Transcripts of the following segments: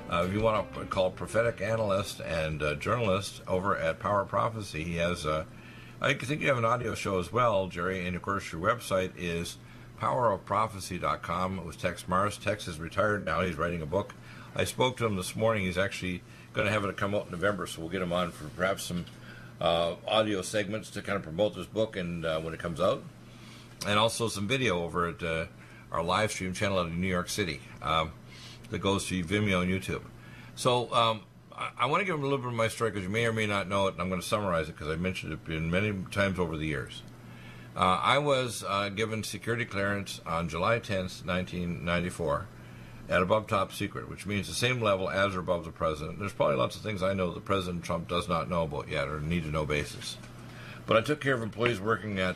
If you want to call prophetic analyst and journalist over at Power Prophecy, he has I think you have an audio show as well, Jerry, and of course your website is powerofprophecy.com. It was Tex Mars. Tex is retired now. He's writing a book. I spoke to him this morning. He's actually going to have it come out in November, so we'll get him on for perhaps some audio segments to kind of promote this book and when it comes out, and also some video over at our live stream channel out of New York City that goes to Vimeo and YouTube. So I want to give him a little bit of my story because you may or may not know it, and I'm going to summarize it because I've mentioned it many times over the years. I was given security clearance on July 10th, 1994 at above top secret, which means the same level as or above the president. There's probably lots of things I know that President Trump does not know about yet or need to know basis. But I took care of employees working at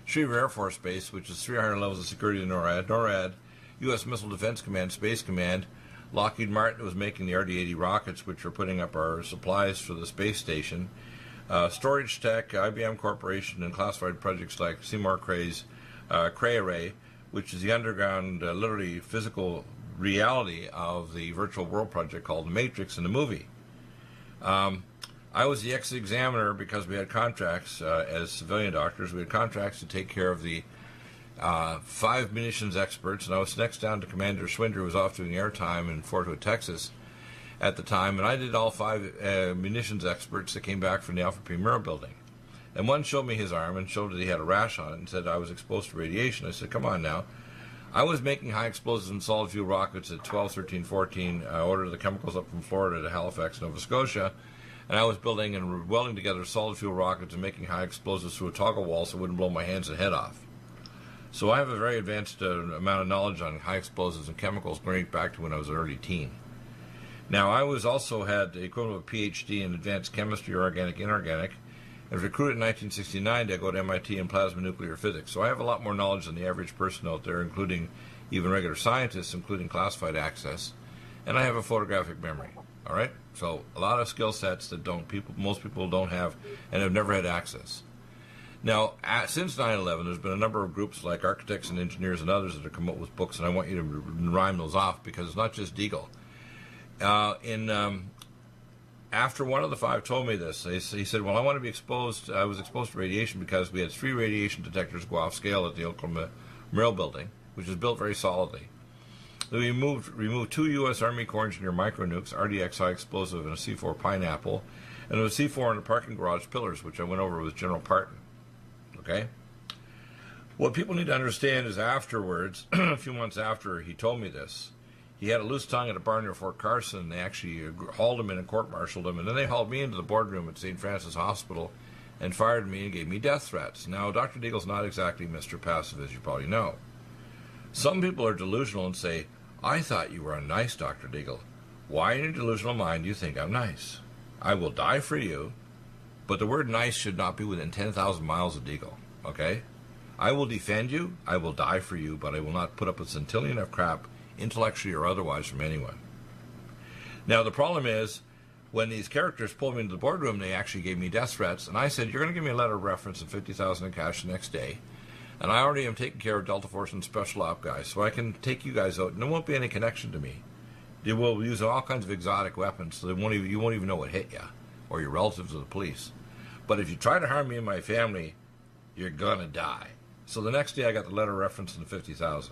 Schriever Air Force Base, which is 300 levels of security in NORAD, U.S. Missile Defense Command, Space Command. Lockheed Martin was making the RD-80 rockets, which are putting up our supplies for the space station. Storage Tech, IBM Corporation, and classified projects like Seymour Cray's Cray Array, which is the underground, literally physical reality of the virtual world project called The Matrix in the movie. I was the ex-examiner because we had contracts as civilian doctors. We had contracts to take care of the 5 munitions experts, and I was next down to Commander Schwinder, who was off doing airtime in Fort Hood, Texas at the time, and I did all 5 munitions experts that came back from the Alpha Premier building. And one showed me his arm and showed that he had a rash on it and said I was exposed to radiation. I said, come on now. I was making high explosives and solid fuel rockets at 12, 13, 14. I ordered the chemicals up from Florida to Halifax, Nova Scotia, and I was building and welding together solid fuel rockets and making high explosives through a toggle wall so it wouldn't blow my hands and head off. So I have a very advanced amount of knowledge on high explosives and chemicals going back to when I was an early teen. Now, I was also had the equivalent of a PhD in advanced chemistry, organic, inorganic, and was recruited in 1969 to go to MIT in plasma nuclear physics. So I have a lot more knowledge than the average person out there, including even regular scientists, including classified access. And I have a photographic memory. All right? So a lot of skill sets that most people don't have and have never had access. Now, since 9/11, there's been a number of groups like architects and engineers and others that have come up with books, and I want you to rhyme those off because it's not just Deagle. After one of the 5 told me this, he said, well, I want to be exposed. I was exposed to radiation because we had 3 radiation detectors go off scale at the Oklahoma Mill building, which is built very solidly. We removed 2 U.S. Army Corps Engineer micro-nukes, RDX high explosive, and a C4 Pineapple, and there was a C4 in the parking garage pillars, which I went over with General Parton. Okay? What people need to understand is afterwards, a few months after he told me this, he had a loose tongue at a bar near Fort Carson. They actually hauled him in and court-martialed him, and then they hauled me into the boardroom at St. Francis Hospital and fired me and gave me death threats. Now, Dr. Deagle's not exactly Mr. Passive, as you probably know. Some people are delusional and say, I thought you were nice, Dr. Deagle. Why in your delusional mind do you think I'm nice? I will die for you, but the word nice should not be within 10,000 miles of Deagle, okay? I will defend you, I will die for you, but I will not put up with centillion of crap, intellectually or otherwise, from anyone. Now, the problem is, when these characters pulled me into the boardroom, they actually gave me death threats, and I said, you're going to give me a letter of reference and $50,000 in cash the next day, and I already am taking care of Delta Force and Special Op guys, so I can take you guys out, and there won't be any connection to me. They will use all kinds of exotic weapons, so you won't even know what hit you, or your relatives or the police. But if you try to harm me and my family, you're going to die. So the next day I got the letter of reference and the $50,000.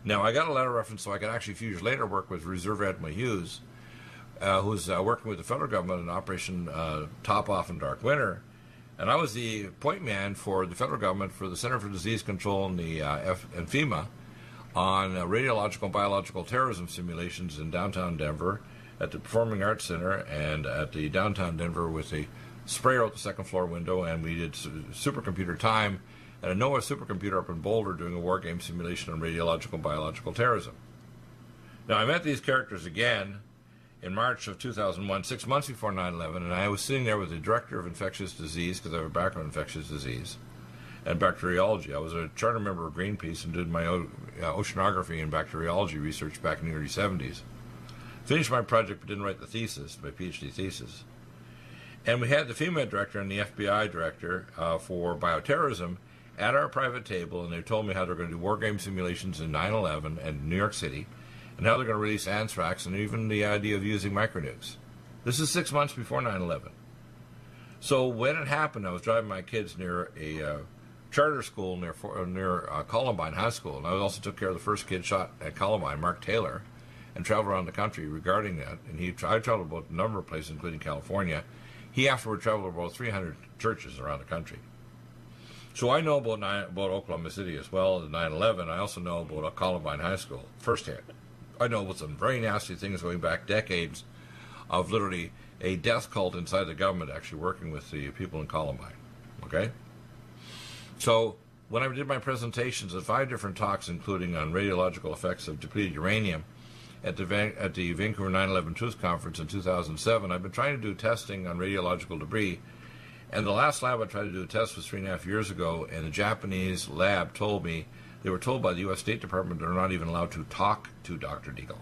Now, I got a letter of reference so I could actually a few years later work with Reserve Admiral Hughes, who's working with the federal government in Operation Top Off and Dark Winter. And I was the point man for the federal government for the Center for Disease Control and and FEMA on radiological and biological terrorism simulations in downtown Denver, at the Performing Arts Center, and at the downtown Denver with a sprayer out the second floor window. And we did supercomputer time at a NOAA supercomputer up in Boulder doing a war game simulation on radiological and biological terrorism. Now, I met these characters again in March of 2001, 6 months before 9/11, and I was sitting there with the director of infectious disease, because I have a background in infectious disease, and bacteriology. I was a charter member of Greenpeace and did my oceanography and bacteriology research back in the early 70s. Finished my project but didn't write the thesis, my PhD thesis. And we had the FEMA director and the FBI director for bioterrorism at our private table, and they told me how they're going to do war game simulations in 9/11 and New York City, And now they're going to release anthrax and even the idea of using micronukes. This is 6 months before 9/11. So when it happened, I was driving my kids near a charter school near Columbine High School, and I also took care of the first kid shot at Columbine, Mark Taylor, and traveled around the country regarding that. And I traveled about a number of places, including California. He afterward traveled about 300 churches around the country. So I know about Oklahoma City as well as 9/11. I also know about Columbine High School firsthand. I know about some very nasty things going back decades of literally a death cult inside the government actually working with the people in Columbine. Okay? So when I did my presentations at 5 different talks, including on radiological effects of depleted uranium at the Vancouver 9/11 Truth Conference in 2007, I've been trying to do testing on radiological debris. And the last lab I tried to do a test was 3.5 years ago, and the Japanese lab told me they were told by the U.S. State Department they're not even allowed to talk to Dr. Deagle.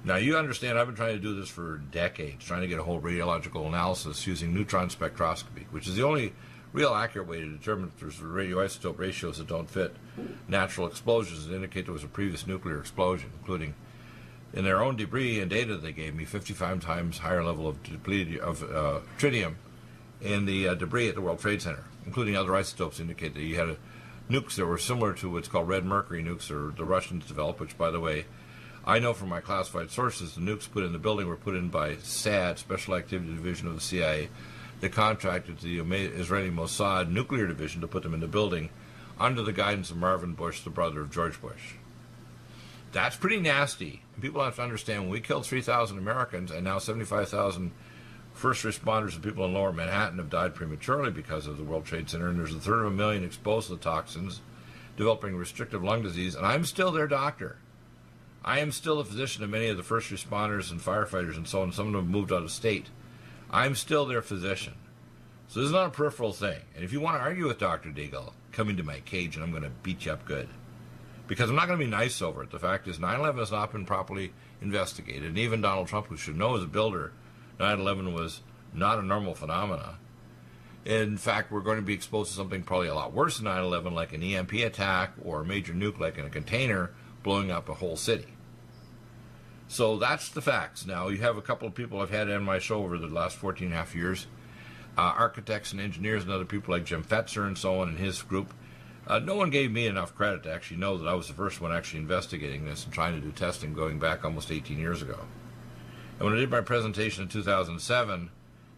Now, you understand I've been trying to do this for decades, trying to get a whole radiological analysis using neutron spectroscopy, which is the only real accurate way to determine if there's radioisotope ratios that don't fit natural explosions that indicate there was a previous nuclear explosion, including in their own debris and data they gave me 55 times higher level of tritium in the debris at the World Trade Center, including other isotopes indicate that you had nukes that were similar to what's called red mercury nukes, or the Russians developed, which, by the way, I know from my classified sources, the nukes put in the building were put in by SAD, Special Activity Division of the CIA. They contracted to the Israeli Mossad Nuclear Division to put them in the building under the guidance of Marvin Bush, the brother of George Bush. That's pretty nasty. People have to understand, when we killed 3,000 Americans and now 75,000 first responders and people in lower Manhattan have died prematurely because of the World Trade Center, and there's 1/3 exposed to the toxins, developing restrictive lung disease, and I'm still their doctor. I am still a physician of many of the first responders and firefighters and so on. Some of them have moved out of state. I'm still their physician. So this is not a peripheral thing. And if you want to argue with Dr. Deagle, come into my cage and I'm going to beat you up good. Because I'm not going to be nice over it. The fact is 9/11 has not been properly investigated. And even Donald Trump, who should know as a builder, 9/11 was not a normal phenomena. In fact, we're going to be exposed to something probably a lot worse than 9/11, like an EMP attack or a major nuke like in a container blowing up a whole city. So that's the facts. Now, you have a couple of people I've had on my show over the last 14.5 years, architects and engineers and other people like Jim Fetzer and so on in his group. No one gave me enough credit to actually know that I was the first one actually investigating this and trying to do testing going back almost 18 years ago. And when I did my presentation in 2007,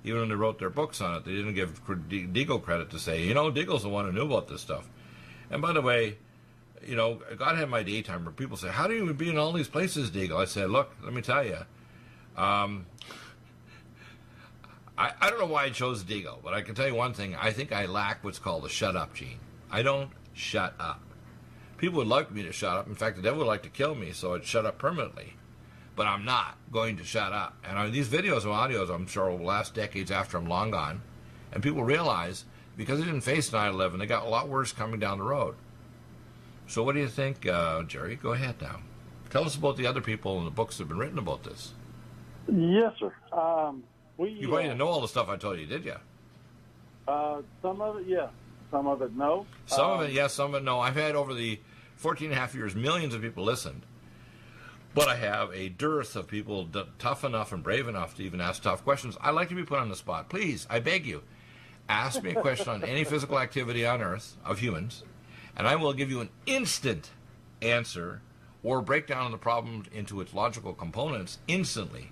even when they wrote their books on it, they didn't give Deagle credit to say, Deagle's the one who knew about this stuff. And by the way, God had my daytime where people say, how do you be in all these places, Deagle? I said, look, let me tell you. I don't know why I chose Deagle, but I can tell you one thing. I think I lack what's called a shut-up gene. I don't shut up. People would like me to shut up. In fact, the devil would like to kill me, so I'd shut up permanently. But I'm not going to shut up. And these videos and audios, I'm sure, will last decades after I'm long gone. And people realize, because they didn't face 9/11, they got a lot worse coming down the road. So what do you think, Jerry? Go ahead now. Tell us about the other people and the books that have been written about this. Yes, sir. You probably didn't know all the stuff I told you, did you? Some of it, yes. Some of it, no. Some of it, yes. Some of it, no. I've had over the 14.5 years, millions of people listened. But I have a dearth of people tough enough and brave enough to even ask tough questions. I like to be put on the spot. Please, I beg you, ask me a question on any physical activity on Earth of humans, and I will give you an instant answer or break down the problem into its logical components instantly.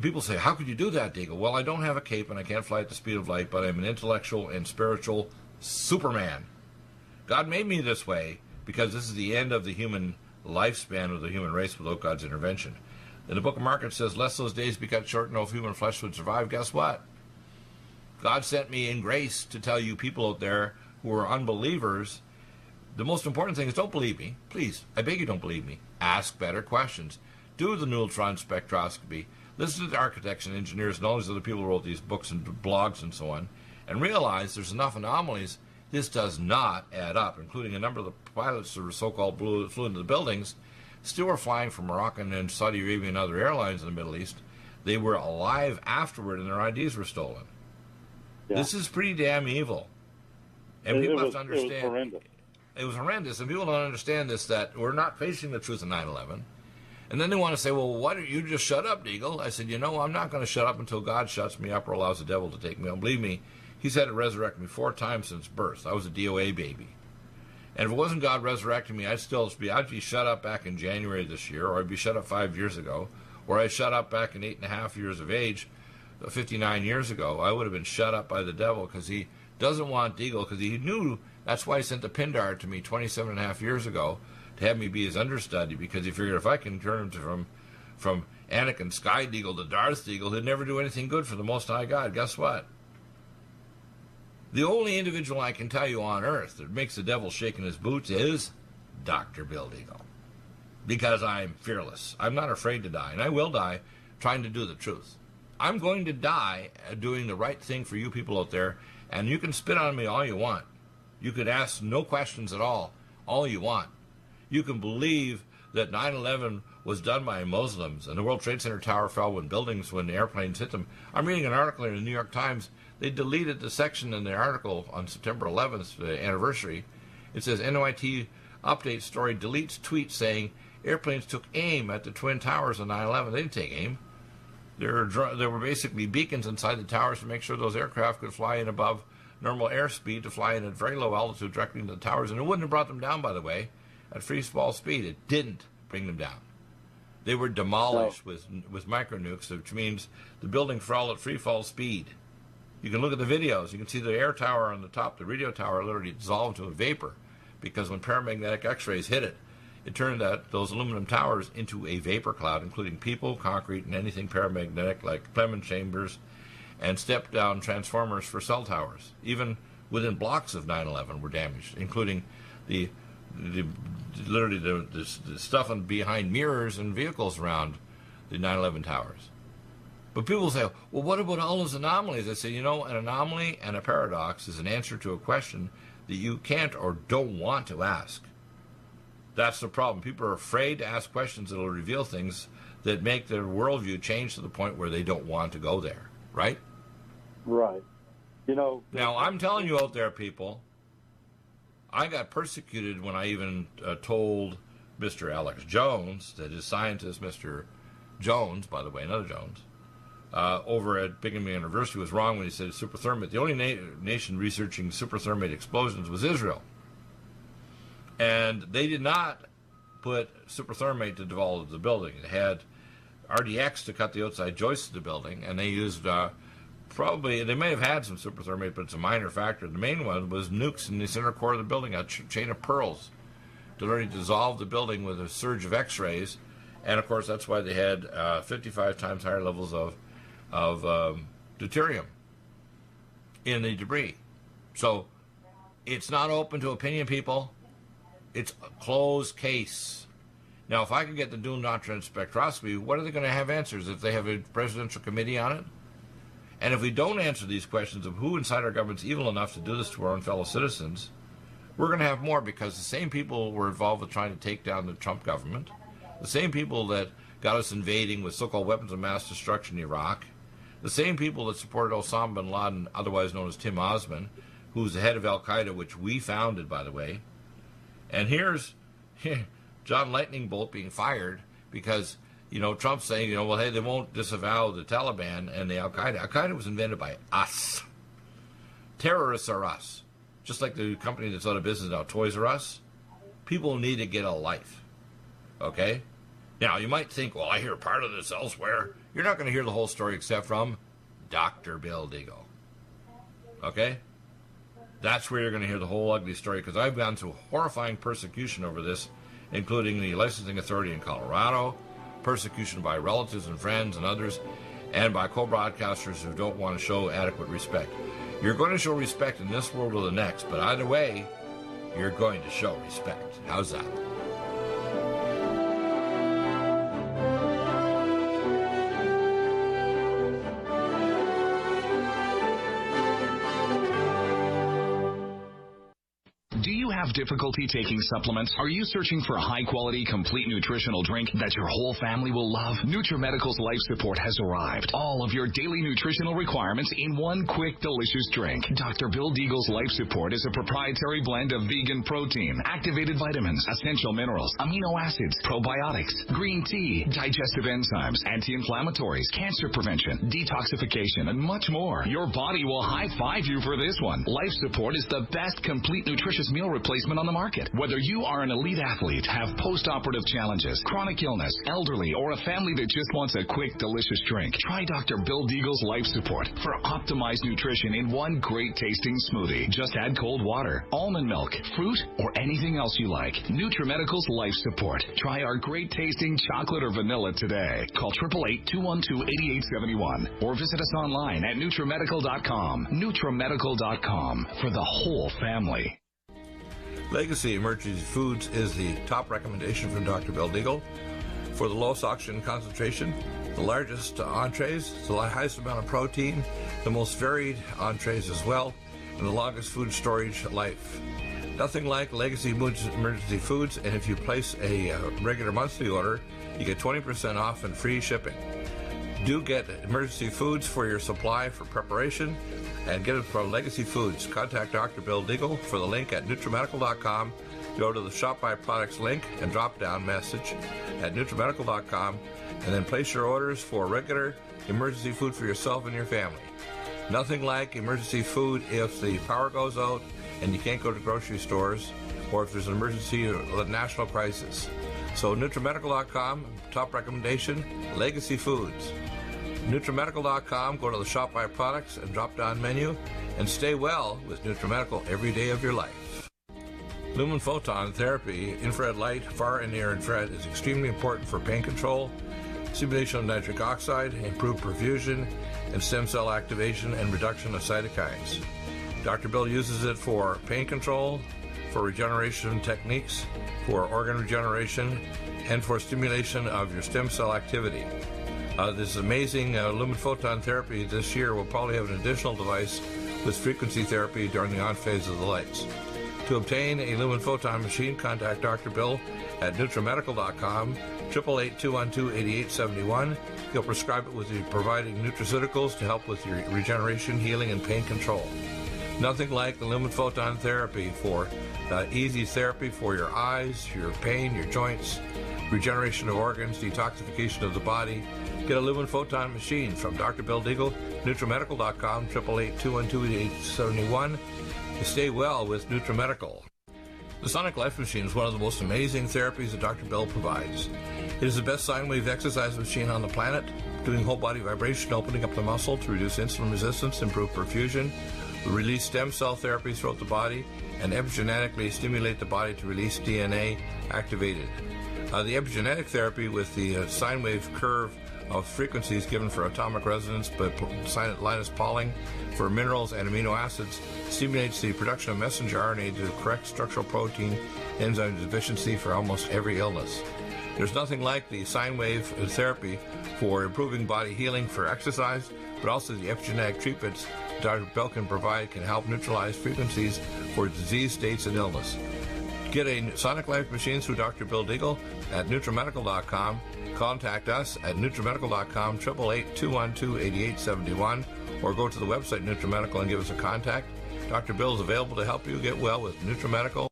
People say, how could you do that, Deagle? Well, I don't have a cape and I can't fly at the speed of light, but I'm an intellectual and spiritual Superman. God made me this way because this is the end of the human lifespan of the human race without God's intervention. In the book of Mark, it says, lest those days be cut short, no human flesh would survive. Guess what? God sent me in grace to tell you people out there who are unbelievers, the most important thing is don't believe me. Please, I beg you, don't believe me. Ask better questions. Do the neutron spectroscopy. Listen to the architects and engineers and all these other people who wrote these books and blogs and so on, and realize there's enough anomalies. This does not add up, including a number of the pilots that were so-called flew into the buildings, still were flying for Moroccan and Saudi Arabia and other airlines in the Middle East. They were alive afterward and their IDs were stolen. Yeah. This is pretty damn evil. And people have to understand. It was horrendous. And people don't understand this, that we're not facing the truth of 9/11. And then they want to say, well, why don't you just shut up, Deagle? I said, I'm not going to shut up until God shuts me up or allows the devil to take me home. Believe me, he's had to resurrect me 4 times since birth. I was a DOA baby. And if it wasn't God resurrecting me, I'd be shut up back in January this year, or I'd be shut up 5 years ago, or I shut up back in 8.5 years of age, 59 years ago. I would have been shut up by the devil because he doesn't want Deagle, because he knew that's why he sent the Pindar to me 27.5 years ago to have me be his understudy, because he figured if I can turn him from Anakin Sky Deagle to Darth Deagle, he'd never do anything good for the Most High God. Guess what? The only individual I can tell you on earth that makes the devil shake in his boots is Dr. Bill Deagle. Because I'm fearless. I'm not afraid to die, and I will die trying to do the truth. I'm going to die doing the right thing for you people out there, and you can spit on me all you want. You could ask no questions at all you want. You can believe that 9/11 was done by Muslims and the World Trade Center tower fell when airplanes hit them. I'm reading an article in the New York Times. They deleted the section in the article on September 11th, the anniversary. It says NYT update story deletes tweet saying airplanes took aim at the Twin Towers on 9/11. They didn't take aim. There were basically beacons inside the towers to make sure those aircraft could fly in above normal airspeed, to fly in at very low altitude directly into the towers. And it wouldn't have brought them down, by the way, at free fall speed. It didn't bring them down. They were demolished with micronukes, which means the building fell at free fall speed. You can look at the videos. You can see the air tower on the top, the radio tower, literally dissolved to a vapor, because when paramagnetic X-rays hit it, it turned those aluminum towers into a vapor cloud, including people, concrete, and anything paramagnetic like Clement chambers and step-down transformers for cell towers. Even within blocks of 9/11 were damaged, including the stuff behind mirrors and vehicles around the 9/11 towers. But people say, well, what about all those anomalies? I say, an anomaly and a paradox is an answer to a question that you can't or don't want to ask. That's the problem. People are afraid to ask questions that will reveal things that make their worldview change to the point where they don't want to go there, right? Right. Now, I'm telling you out there, people, I got persecuted when I even told Mr. Alex Jones that his scientist, Mr. Jones, by the way, another Jones, over at Brigham Young University was wrong when he said superthermate. The only nation researching superthermate explosions was Israel. And they did not put superthermate to develop the building. It had RDX to cut the outside joists of the building, and they used they may have had some superthermate, but it's a minor factor. The main one was nukes in the center core of the building, a chain of pearls to already dissolve the building with a surge of X-rays. And, of course, that's why they had 55 times higher levels of deuterium in the debris. So it's not open to opinion, people. It's a closed case. Now, if I can get the Dune Doctrine spectroscopy, what are they going to have answers if they have a presidential committee on it? And if we don't answer these questions of who inside our government's evil enough to do this to our own fellow citizens, we're going to have more, because the same people were involved with trying to take down the Trump government, the same people that got us invading with so-called weapons of mass destruction in Iraq, the same people that supported Osama bin Laden, otherwise known as Tim Osman, who's the head of Al-Qaeda, which we founded, by the way. And here's John Lightning Bolt being fired because, Trump's saying, well, hey, they won't disavow the Taliban and the Al-Qaeda. Al-Qaeda was invented by us. Terrorists are us. Just like the company that's out of business now, Toys R Us. People need to get a life. Okay? Now, you might think, well, I hear part of this elsewhere. You're not going to hear the whole story except from Dr. Bill Deagle. Okay? That's where you're going to hear the whole ugly story, because I've gone through horrifying persecution over this, including the licensing authority in Colorado, persecution by relatives and friends and others, and by co-broadcasters who don't want to show adequate respect. You're going to show respect in this world or the next, but either way, you're going to show respect. How's that? Do you have difficulty taking supplements? Are you searching for a high-quality, complete nutritional drink that your whole family will love? NutriMedical's Life Support has arrived. All of your daily nutritional requirements in one quick, delicious drink. Dr. Bill Deagle's Life Support is a proprietary blend of vegan protein, activated vitamins, essential minerals, amino acids, probiotics, green tea, digestive enzymes, anti-inflammatories, cancer prevention, detoxification, and much more. Your body will high-five you for this one. Life Support is the best complete nutritious meal replacement on the market. Whether you are an elite athlete, have post-operative challenges, chronic illness, elderly, or a family that just wants a quick, delicious drink, try Dr. Bill Deagle's Life Support for optimized nutrition in one great tasting smoothie. Just add cold water, almond milk, fruit, or anything else you like. NutriMedical's Life Support. Try our great tasting chocolate or vanilla today. Call 888-212-8871 or visit us online at NutriMedical.com. NutriMedical.com for the whole family. Legacy Emergency Foods is the top recommendation from Dr. Bill Deagle for the lowest oxygen concentration, the largest entrees, the highest amount of protein, the most varied entrees as well, and the longest food storage life. Nothing like Legacy Emergency Foods, and if you place a regular monthly order, you get 20% off and free shipping. Do get Emergency Foods for your supply for preparation, and get it from Legacy Foods. Contact Dr. Bill Deagle for the link at NutriMedical.com. Go to the Shop by Products link and drop down message at NutriMedical.com, and then place your orders for regular emergency food for yourself and your family. Nothing like emergency food if the power goes out and you can't go to grocery stores, or if there's an emergency or a national crisis. So NutriMedical.com, top recommendation, Legacy Foods. NutriMedical.com, go to the Shop by Products and drop down menu, and stay well with NutriMedical every day of your life. Lumen photon therapy, infrared light, far and near infrared, is extremely important for pain control, stimulation of nitric oxide, improved perfusion, and stem cell activation and reduction of cytokines. Dr. Bill uses it for pain control, for regeneration techniques, for organ regeneration, and for stimulation of your stem cell activity. This amazing lumen photon therapy this year will probably have an additional device with frequency therapy during the on phase of the lights. To obtain a lumen photon machine, contact Dr. Bill at NutriMedical.com, 888-212-8871. He'll prescribe it with you providing nutraceuticals to help with your regeneration, healing, and pain control. Nothing like the lumen photon therapy for easy therapy for your eyes, your pain, your joints, regeneration of organs, detoxification of the body. Get a lumen photon machine from Dr. Bill Deagle, NutriMedical.com, 888-212-8871. To stay well with NutriMedical. The Sonic Life Machine is one of the most amazing therapies that Dr. Bill provides. It is the best sine wave exercise machine on the planet, doing whole body vibration, opening up the muscle to reduce insulin resistance, improve perfusion, release stem cell therapy throughout the body, and epigenetically stimulate the body to release DNA activated. The epigenetic therapy with the sine wave curve of frequencies given for atomic resonance by Linus Pauling for minerals and amino acids stimulates the production of messenger RNA to correct structural protein enzyme deficiency for almost every illness. There's nothing like the sine wave therapy for improving body healing for exercise, but also the epigenetic treatments Dr. Bill can provide can help neutralize frequencies for disease states and illness. Get a Sonic Life machine through Dr. Bill Deagle at NutriMedical.com. Contact us at NutriMedical.com, 888-212-8871, or go to the website NutriMedical and give us a contact. Dr. Bill is available to help you get well with NutriMedical.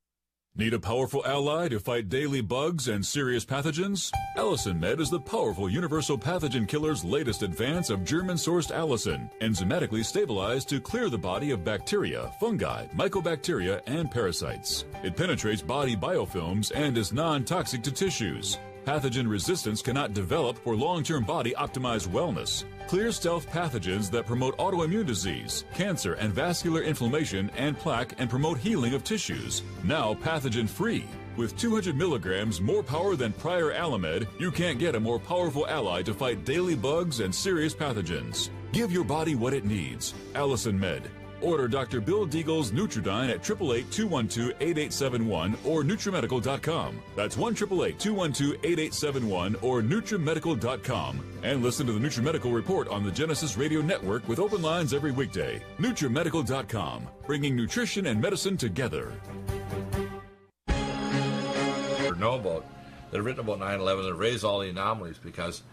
Need a powerful ally to fight daily bugs and serious pathogens? Allicin Med is the powerful universal pathogen killer's latest advance of German-sourced allicin, enzymatically stabilized to clear the body of bacteria, fungi, mycobacteria, and parasites. It penetrates body biofilms and is non-toxic to tissues. Pathogen resistance cannot develop for long-term body-optimized wellness. Clear stealth pathogens that promote autoimmune disease, cancer and vascular inflammation and plaque and promote healing of tissues. Now pathogen-free. With 200 milligrams more power than prior Alamed, you can't get a more powerful ally to fight daily bugs and serious pathogens. Give your body what it needs. Allicin Med. Order Dr. Bill Deagle's Nutridyne at 888-212-8871 or NutriMedical.com. That's 1-888-212-8871 or NutriMedical.com. And listen to the NutriMedical Report on the Genesis Radio Network with open lines every weekday. NutriMedical.com, bringing nutrition and medicine together. know about that have written about 9/11 that raise all the anomalies, because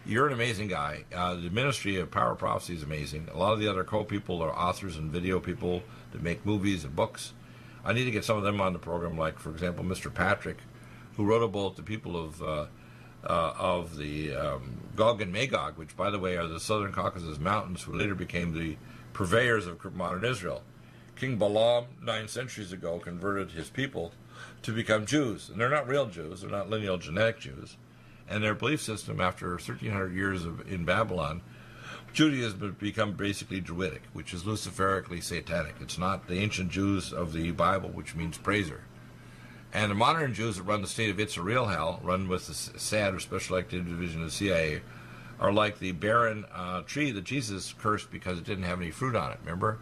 you're an amazing guy. The Ministry of Power of Prophecy is amazing. A lot of the other co-people are authors and video people that make movies and books. I need to get some of them on the program, like, for example, Mr. Patrick, who wrote about the people of the Gog and Magog, which, by the way, are the Southern Caucasus Mountains, who later became the purveyors of modern Israel. King Balaam, 9 centuries ago, converted his people to become Jews. And they're not real Jews. They're not lineal genetic Jews. And their belief system, after 1,300 years in Babylon, Judaism has become basically Druidic, which is luciferically satanic. It's not the ancient Jews of the Bible, which means praiser. And the modern Jews that run the state of It's a Real Hell, run with the SAD, or Special Activity Division of the CIA, are like the barren tree that Jesus cursed because it didn't have any fruit on it, remember?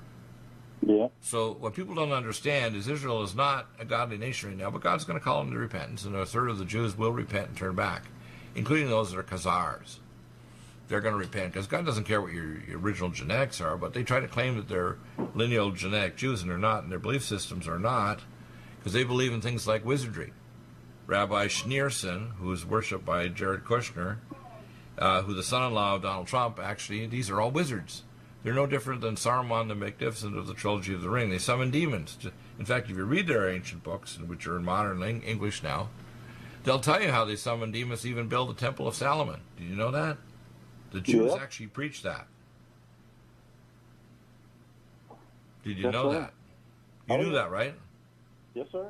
Yeah. So what people don't understand is Israel is not a godly nation right now, but God's going to call them to repentance, and a third of the Jews will repent and turn back, including those that are Khazars. They're going to repent, because God doesn't care what your original genetics are, but they try to claim that they're lineal genetic Jews, and they're not, and their belief systems are not, because they believe in things like wizardry. Rabbi Schneerson, who is worshipped by Jared Kushner, who the son-in-law of Donald Trump, actually, these are all wizards. They're no different than Saruman the Magnificent of the Trilogy of the Ring. They summon demons. In fact, if you read their ancient books, which are in modern English now, they'll tell you how they summon demons to even build the Temple of Solomon. Did you know that? The Jews actually preach that. Did you know that? You knew that, right? Yes, sir.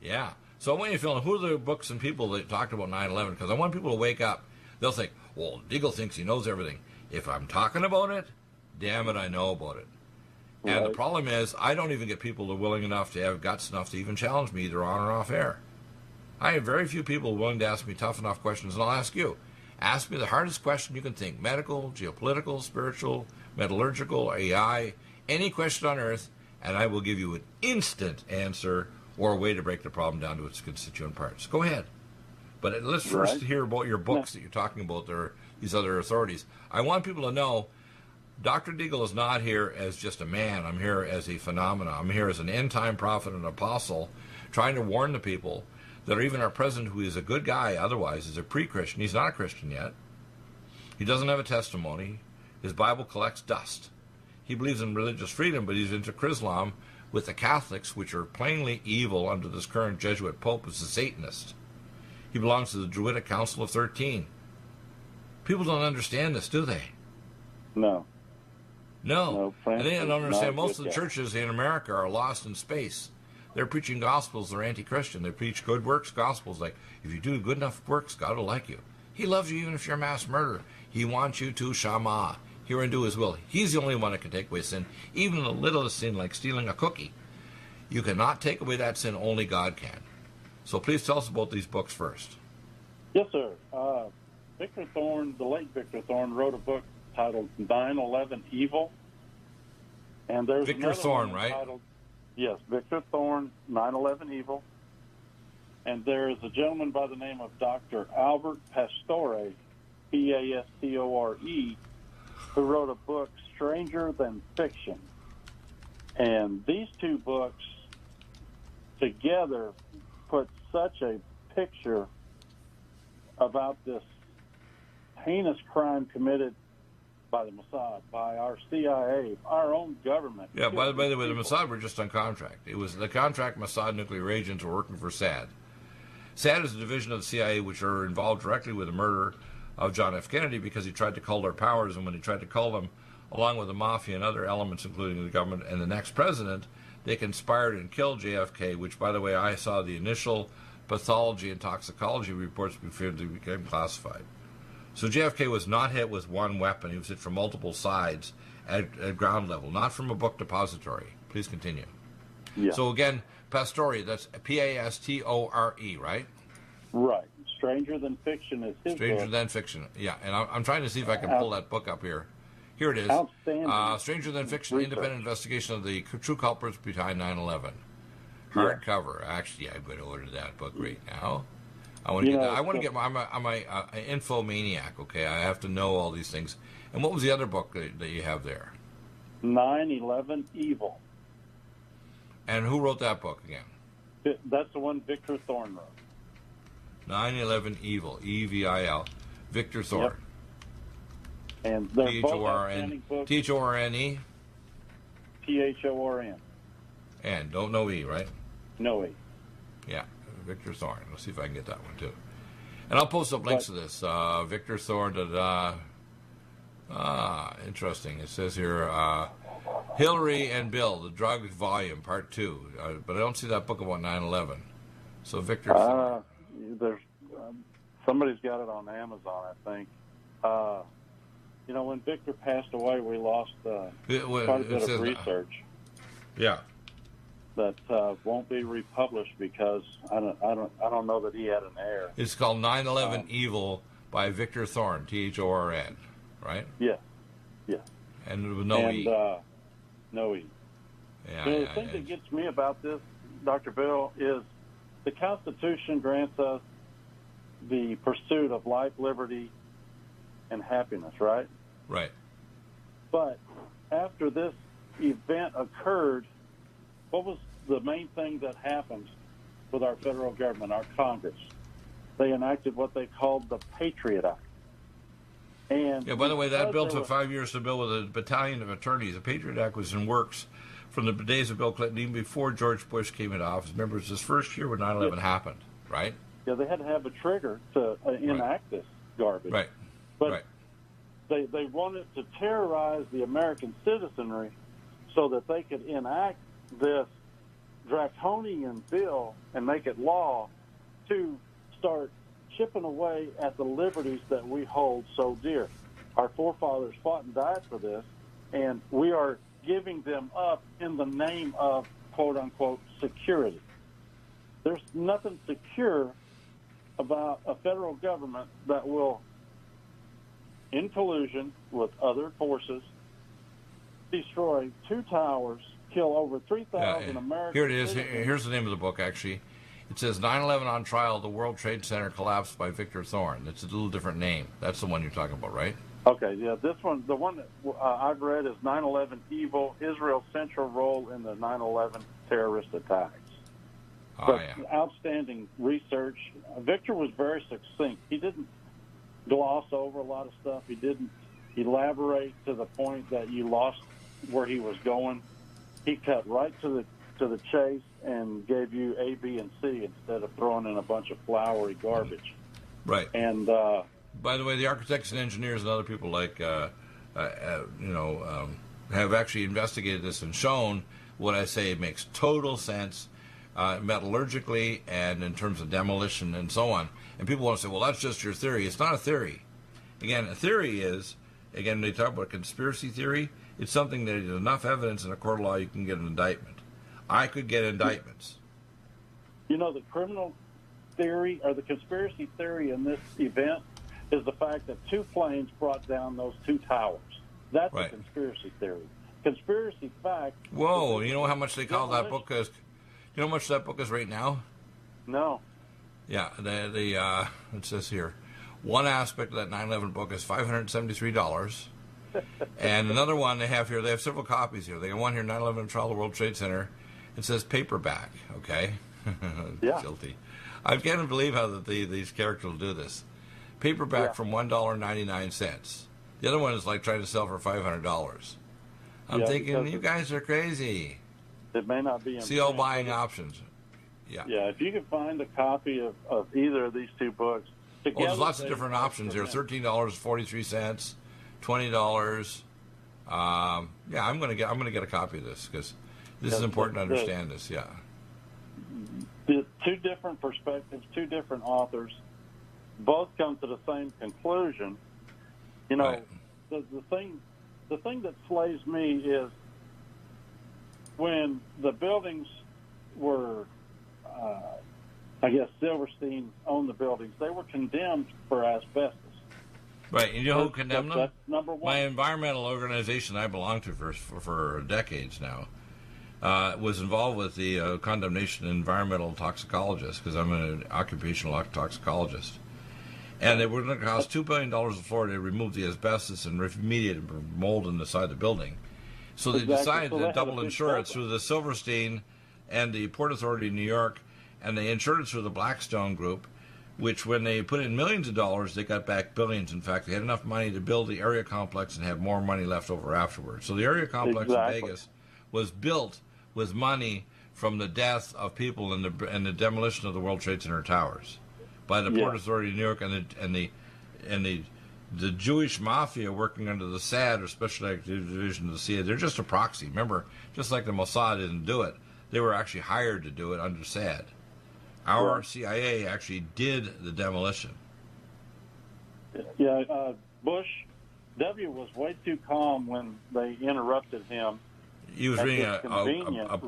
Yeah. So I want you to fill in, who are the books and people that talked about 9/11? Because I want people to wake up. They'll think, well, Deagle thinks he knows everything. If I'm talking about it, damn it, I know about it. Right. And the problem is, I don't even get people that are willing enough to have guts enough to even challenge me either on or off air. I have very few people willing to ask me tough enough questions, and I'll ask you. Ask me the hardest question you can think. Medical, geopolitical, spiritual, metallurgical, AI, any question on earth, and I will give you an instant answer or a way to break the problem down to its constituent parts. Go ahead. But let's first hear about your books that you're talking about, these other authorities. I want people to know Dr. Deagle is not here as just a man. I'm here as a phenomenon. I'm here as an end-time prophet and apostle, trying to warn the people that even our president, who is a good guy otherwise, is a pre-Christian. He's not a Christian yet. He doesn't have a testimony. His Bible collects dust. He believes in religious freedom, but he's into Chrislam with the Catholics, which are plainly evil under this current Jesuit Pope, as a Satanist. He belongs to the Druidic Council of 13. People don't understand this, do they? No. And they don't understand most of the churches in America are lost in space. They're preaching gospels. They're anti-Christian. They preach good works gospels, like, if you do good enough works, God will like you. He loves you even if you're a mass murderer. He wants you to shama, hear and do his will. He's the only one that can take away sin, even the littlest sin like stealing a cookie. You cannot take away that sin, only God can. So please tell us about these books first. Yes, sir. Victor Thorne, the late Victor Thorne, wrote a book titled 9/11 Evil. And there's Victor Thorne, right? Yes, Victor Thorne, 9/11 Evil. And there is a gentleman by the name of Dr. Albert Pastore, Pastore, who wrote a book, Stranger Than Fiction. And these two books together put such a picture about this heinous crime committed by the Mossad, by our CIA, our own government. Yeah, by the way, the Mossad were just on contract. It was the contract Mossad nuclear agents were working for SAD. SAD is a division of the CIA which are involved directly with the murder of John F. Kennedy because he tried to cull their powers, and when he tried to cull them, along with the mafia and other elements, including the government and the next president, they conspired and killed JFK, which, by the way, I saw the initial pathology and toxicology reports before they became classified. So JFK was not hit with one weapon. He was hit from multiple sides at ground level, not from a book depository. Please continue. Yeah. So again, Pastore, that's Pastore, right? Right. Stranger Than Fiction is his Stranger book. Than Fiction, yeah. And I'm trying to see if I can pull that book up here. Here it is. Outstanding. Stranger Than Fiction, research. Independent Investigation of the True Culprits Behind 9/11. Hardcover. Actually, I'm going to order that book right now. I want to get that. I want to get I'm a infomaniac, okay? I have to know all these things. And what was the other book that you have there? 9/11 Evil. And who wrote that book again? That's the one Victor Thorne wrote. 9/11 Evil, E-V-I-L, Victor Thorne. Yep. And they're both outstanding books. T-H-O-R-N-E? T-H-O-R-N. And don't know E, right? No E. Yeah, Victor Thorne. Let's see if I can get that one, too. And I'll post up links to this. Victor Thorne, interesting. It says here, Hillary and Bill, the Drug Volume, Part 2. But I don't see that book about 9/11. So Victor Thorne. There's somebody's got it on Amazon, I think. When Victor passed away, we lost quite a bit of research. Yeah. That won't be republished because I don't know that he had an heir. It's called 9/11 Evil by Victor Thorne, T-H-O-R-N, right? Yes. And with no E. No E. Yeah, the thing that gets me about this, Dr. Bill, is the Constitution grants us the pursuit of life, liberty, and happiness, right? Right. But after this event occurred, what was the main thing that happened with our federal government, our Congress? They enacted what they called the Patriot Act. And by the way, that bill took 5 years to build with a battalion of attorneys. The Patriot Act was in works from the days of Bill Clinton, even before George Bush came into office. Remember, it was his first year when 9/11 happened, right? Yeah, they had to have a trigger to enact this garbage. Right. But they wanted to terrorize the American citizenry so that they could enact this draconian bill and make it law to start chipping away at the liberties that we hold so dear. Our forefathers fought and died for this, and we are giving them up in the name of quote-unquote security. There's nothing secure about a federal government that will, in collusion with other forces, destroy 2 towers, kill over 3,000 Americans. Here it is. Here's the name of the book, actually. It says 9/11 on Trial, the World Trade Center Collapsed by Victor Thorne. It's a little different name. That's the one you're talking about, right? Okay, yeah. This one, the one that I've read is 9/11 Evil, Israel's Central Role in the 9/11 Terrorist Attacks. Outstanding research. Victor was very succinct. He didn't gloss over a lot of stuff. He didn't elaborate to the point that you lost where he was going. He cut right to the chase and gave you A, B, and C instead of throwing in a bunch of flowery garbage. Right. And by the way, the architects and engineers and other people have actually investigated this and shown what I say makes total sense metallurgically and in terms of demolition and so on. And people want to say, well, that's just your theory. It's not a theory. Again, a theory is, when they talk about conspiracy theory, it's something that is enough evidence in a court of law you can get an indictment. I could get indictments. The criminal theory or the conspiracy theory in this event is the fact that 2 planes brought down those 2 towers. That's a conspiracy theory. Conspiracy fact. Whoa! You know how much they call that book is? You know how much that book is right now? No. Yeah, it says here, one aspect of that 9/11 book is $573. And another one they have several copies here. They got one here, 9/11 Trial, the World Trade Center. It says paperback, okay? Yeah. Guilty. I can't believe how these characters will do this. Paperback from $1.99. The other one is like trying to sell for $500. I'm thinking, you guys are crazy. It may not be. See all buying options. Yeah. Yeah, if you can find a copy of either of these 2 books. Together, there's lots of different options here. $13.43, $20. I'm gonna get a copy of this because this is important to understand this. Yeah. The 2 different perspectives, 2 different authors, both come to the same conclusion. The thing that slays me is when the buildings were, Silverstein owned the buildings. They were condemned for asbestos. Right, and you know who condemned them? That's number one. My environmental organization I belong to for decades now was involved with the condemnation of environmental toxicologists because I'm an occupational toxicologist. And they were going to cost $2 billion in Florida to remove the asbestos and remediate mold inside the building. So they decided to double insurance through the Silverstein and the Port Authority of New York, and they insured it through the Blackstone Group, which when they put in millions of dollars, they got back billions. In fact, they had enough money to build the area complex and have more money left over afterwards. So the area complex in Vegas was built with money from the death of people and the demolition of the World Trade Center towers by the Port Authority of New York and the Jewish mafia working under the SAD, or Special Activity Division of the CIA. They're just a proxy. Remember, just like the Mossad didn't do it, they were actually hired to do it under SAD. Our CIA actually did the demolition. Yeah, Bush W. was way too calm when they interrupted him. He was reading a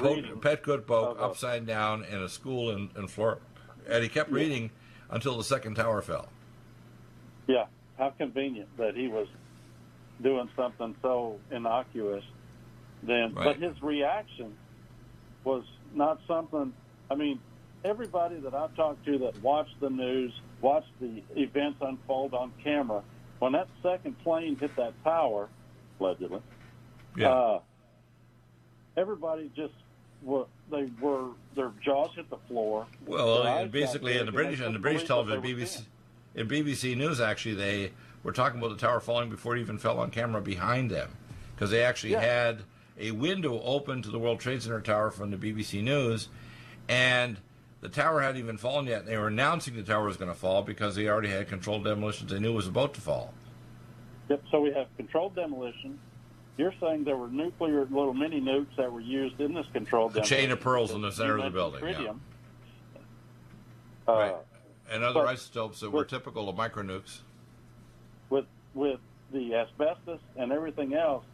pet cookbook upside down in a school in Florida, and he kept reading until the second tower fell. Yeah, how convenient that he was doing something so innocuous then. Right. But his reaction was not something, I mean, everybody that I've talked to that watched the news, watched the events unfold on camera, when that second plane hit that tower, allegedly, everybody just their jaws hit the floor. Well, and basically, in the British television, BBC News, actually, they were talking about the tower falling before it even fell on camera behind them, because they actually had a window open to the World Trade Center tower from the BBC News, and the tower hadn't even fallen yet. They were announcing the tower was going to fall because they already had controlled demolitions. They knew it was about to fall. Yep. So we have controlled demolition. You're saying there were nuclear little mini nukes that were used in this controlled demolition. A chain of pearls in the center of the building. Right. And other isotopes that were typical of micronukes. With the asbestos and everything else.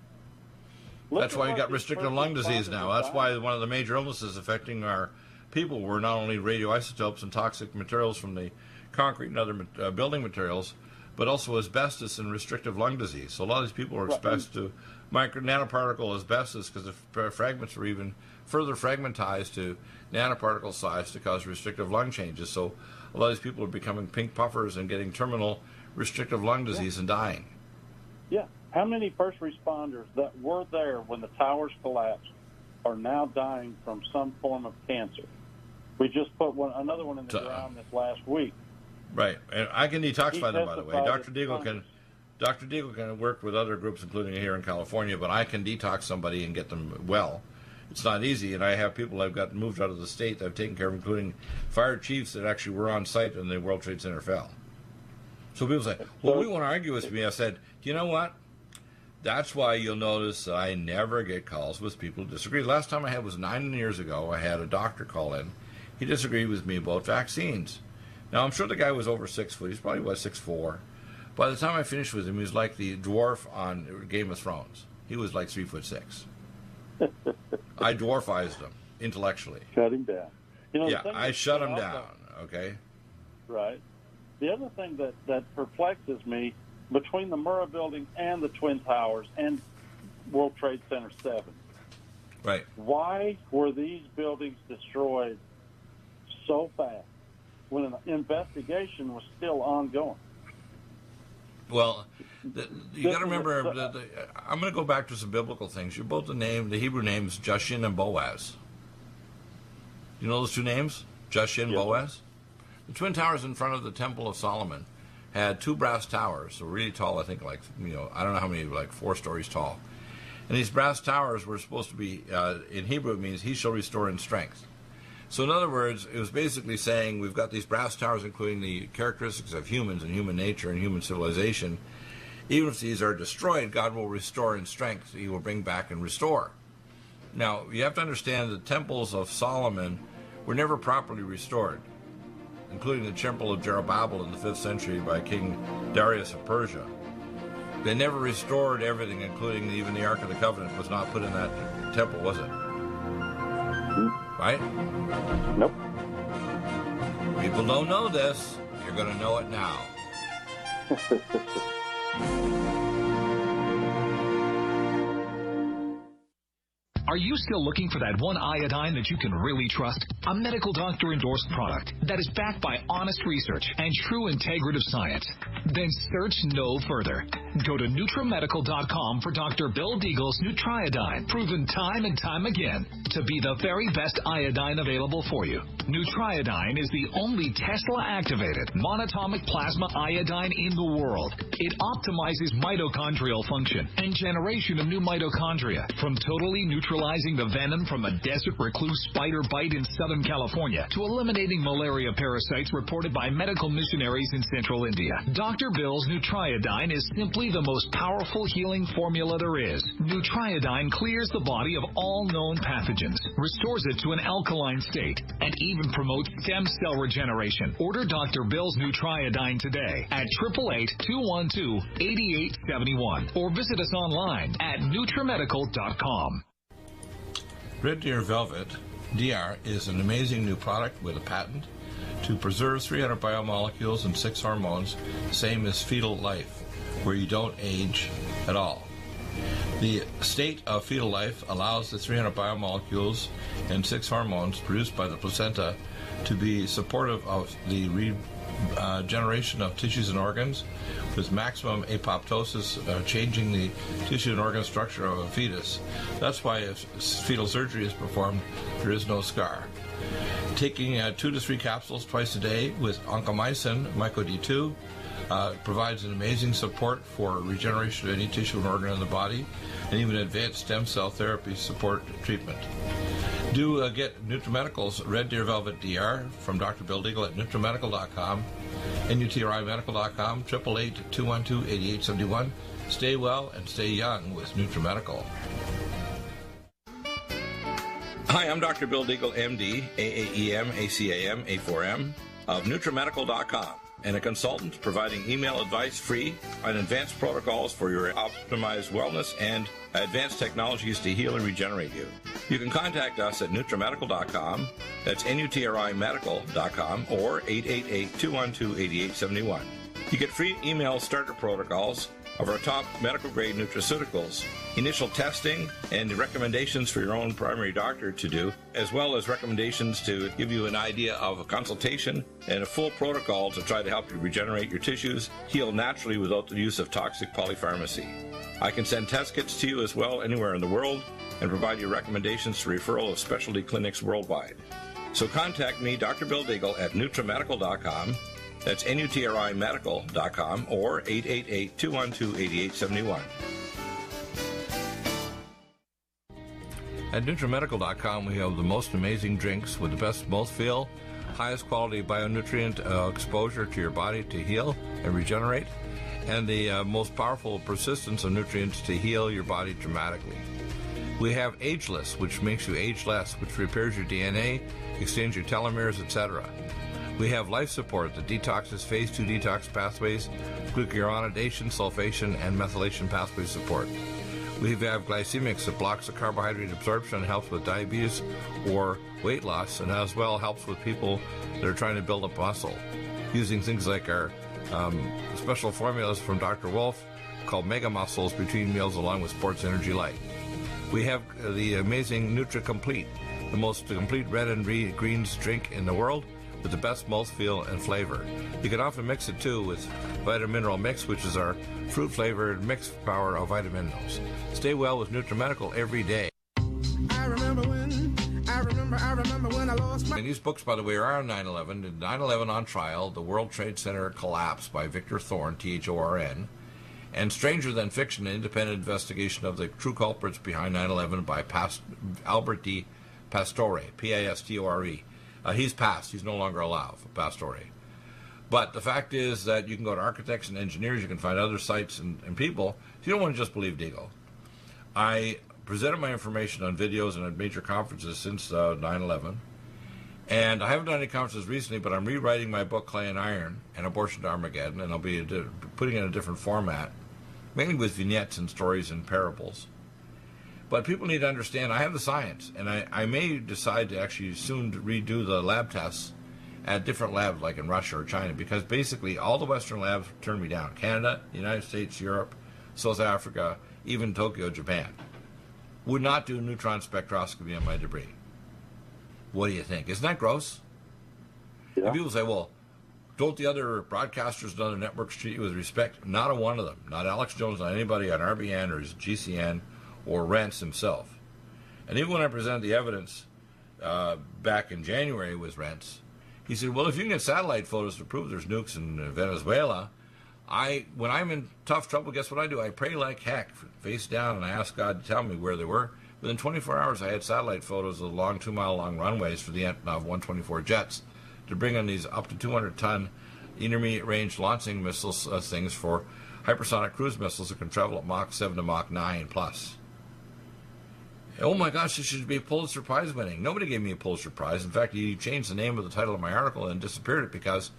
That's why you got restrictive lung disease now. That's why one of the major illnesses affecting our people were not only radioisotopes and toxic materials from the concrete and other building materials, but also asbestos and restrictive lung disease. So a lot of these people were exposed to nanoparticle asbestos because the fragments were even further fragmentized to nanoparticle size to cause restrictive lung changes. So a lot of these people are becoming pink puffers and getting terminal restrictive lung disease and dying. Yeah. How many first responders that were there when the towers collapsed are now dying from some form of cancer? We just put another one in the ground this last week. Right, and I can detoxify them, by the way. Dr. Deagle can work with other groups, including here in California, but I can detox somebody and get them well. It's not easy, and I have people I've got moved out of the state that I've taken care of, including fire chiefs that actually were on site when the World Trade Center fell. So people say, well, we want to argue with me. I said, you know what? That's why you'll notice I never get calls with people who disagree. The last time I had was 9 years ago. I had a doctor call in. He disagreed with me about vaccines. Now, I'm sure the guy was over 6 foot. He's probably 6'4". By the time I finished with him, he was like the dwarf on Game of Thrones. He was like 3'6". I dwarfized him intellectually. Shut him down. I shut him down. Okay. Right. The other thing that perplexes me, between the Murrah Building and the Twin Towers and World Trade Center 7, right? Why were these buildings destroyed so fast when an investigation was still ongoing? Well, you got to remember, I'm going to go back to some biblical things. You're both the Hebrew names Jushin and Boaz. You know those two names? Jushin, Boaz? The Twin Towers in front of the Temple of Solomon had 2 brass towers, so really tall, I think I don't know how many, like 4 stories tall. And these brass towers were supposed to be, in Hebrew it means, he shall restore in strength. So in other words, it was basically saying we've got these brass towers including the characteristics of humans and human nature and human civilization. Even if these are destroyed, God will restore in strength. He will bring back and restore. Now, you have to understand the temples of Solomon were never properly restored, including the temple of Zerubbabel in the 5th century by King Darius of Persia. They never restored everything, including even the Ark of the Covenant was not put in that temple, was it? Right? Nope. People don't know this. You're going to know it now. Are you still looking for that one iodine that you can really trust? A medical doctor endorsed product that is backed by honest research and true integrative science? Then search no further. Go to NutriMedical.com for Dr. Bill Deagle's Nutriodine, proven time and time again to be the very best iodine available for you. Nutriodine is the only Tesla-activated monatomic plasma iodine in the world. It optimizes mitochondrial function and generation of new mitochondria, from totally neutralizing the venom from a desert recluse spider bite in Southern California to eliminating malaria parasites reported by medical missionaries in Central India. Dr. Bill's Nutriodine is simply the most powerful healing formula there is. Nutriodine clears the body of all known pathogens, restores it to an alkaline state, and even promotes stem cell regeneration. Order Dr. Bill's Nutriodine today at 888-212-8871 or visit us online at NutriMedical.com. Red Deer Velvet DR is an amazing new product with a patent to preserve 300 biomolecules and 6 hormones, same as fetal life, where you don't age at all. The state of fetal life allows the 300 biomolecules and 6 hormones produced by the placenta to be supportive of the regeneration of tissues and organs, with maximum apoptosis, changing the tissue and organ structure of a fetus. That's why if fetal surgery is performed, there is no scar. Taking 2 to 3 capsules twice a day with oncomycin, myco-D2, provides an amazing support for regeneration of any tissue and organ in the body, and even advanced stem cell therapy support treatment. Do get NutriMedical's Red Deer Velvet DR from Dr. Bill Deagle at NutriMedical.com, NutriMedical.com, 888-212-8871. Stay well and stay young with NutriMedical. Hi, I'm Dr. Bill Deagle, MD, AAEM, ACAM, A4M, of NutriMedical.com, and a consultant providing email advice free on advanced protocols for your optimized wellness and advanced technologies to heal and regenerate you. You can contact us at NutriMedical.com, that's NutriMedical.com, or 888-212-8871. You get free email starter protocols of our top medical-grade nutraceuticals, initial testing, and recommendations for your own primary doctor to do, as well as recommendations to give you an idea of a consultation and a full protocol to try to help you regenerate your tissues, heal naturally without the use of toxic polypharmacy. I can send test kits to you as well anywhere in the world and provide you recommendations to referral of specialty clinics worldwide. So contact me, Dr. Bill Deagle, at NutriMedical.com. That's NutriMedical.com, or 888-212-8871. At NutriMedical.com, we have the most amazing drinks with the best mouthfeel, highest quality bionutrient exposure to your body to heal and regenerate, and the most powerful persistence of nutrients to heal your body dramatically. We have Ageless, which makes you age less, which repairs your DNA, extends your telomeres, etc. We have Life Support that detoxes phase 2 detox pathways, glucuronidation, sulfation, and methylation pathway support. We have Glycemics that blocks the carbohydrate absorption and helps with diabetes or weight loss, and as well helps with people that are trying to build up muscle, using things like our special formulas from Dr. Wolf called Mega Muscles between meals along with Sports Energy Light. We have the amazing Nutri-Complete, the most complete red and greens drink in the world, with the best mouthfeel and flavor. You can often mix it too with Vitamin Mineral Mix, which is our fruit-flavored mixed power of vitamins. Stay well with NutriMedical every day. I remember when I lost my... And these books, by the way, are on 9/11. 9/11 on Trial, The World Trade Center Collapse by Victor Thorn, Thorn, and Stranger Than Fiction, an independent investigation of the true culprits behind 9/11 by Albert D. Pastore, Pastore. He's passed. He's no longer alive, Pastore. But the fact is that you can go to architects and engineers. You can find other sites and people. So you don't want to just believe Deagle. I presented my information on videos and at major conferences since 9/11. And I haven't done any conferences recently, but I'm rewriting my book, Clay and Iron, and Abortion to Armageddon, and I'll be putting it in a different format, mainly with vignettes and stories and parables. But people need to understand I have the science, and I may decide to actually soon redo the lab tests at different labs like in Russia or China, because basically all the Western labs turned me down. Canada, the United States, Europe, South Africa, even Tokyo, Japan. Would not do neutron spectroscopy on my debris. What do you think? Isn't that gross? Yeah. And people say, well, Don't the other broadcasters and other networks treat you with respect? Not a one of them. Not Alex Jones, not anybody on RBN or GCN or Rents himself. And even when I presented the evidence back in January with Rents, he said, well, if you can get satellite photos to prove there's nukes in Venezuela, when I'm in tough trouble, guess what I do? I pray like heck, face down, and I ask God to tell me where they were. Within 24 hours, I had satellite photos of the long 2-mile-long runways for the Antonov 124 jets to bring in these up to 200-ton intermediate-range launching missiles things for hypersonic cruise missiles that can travel at Mach 7 to Mach 9 plus. Oh my gosh, this should be a Pulitzer Prize winning. Nobody gave me a Pulitzer Prize. In fact, he changed the name of the title of my article and disappeared it because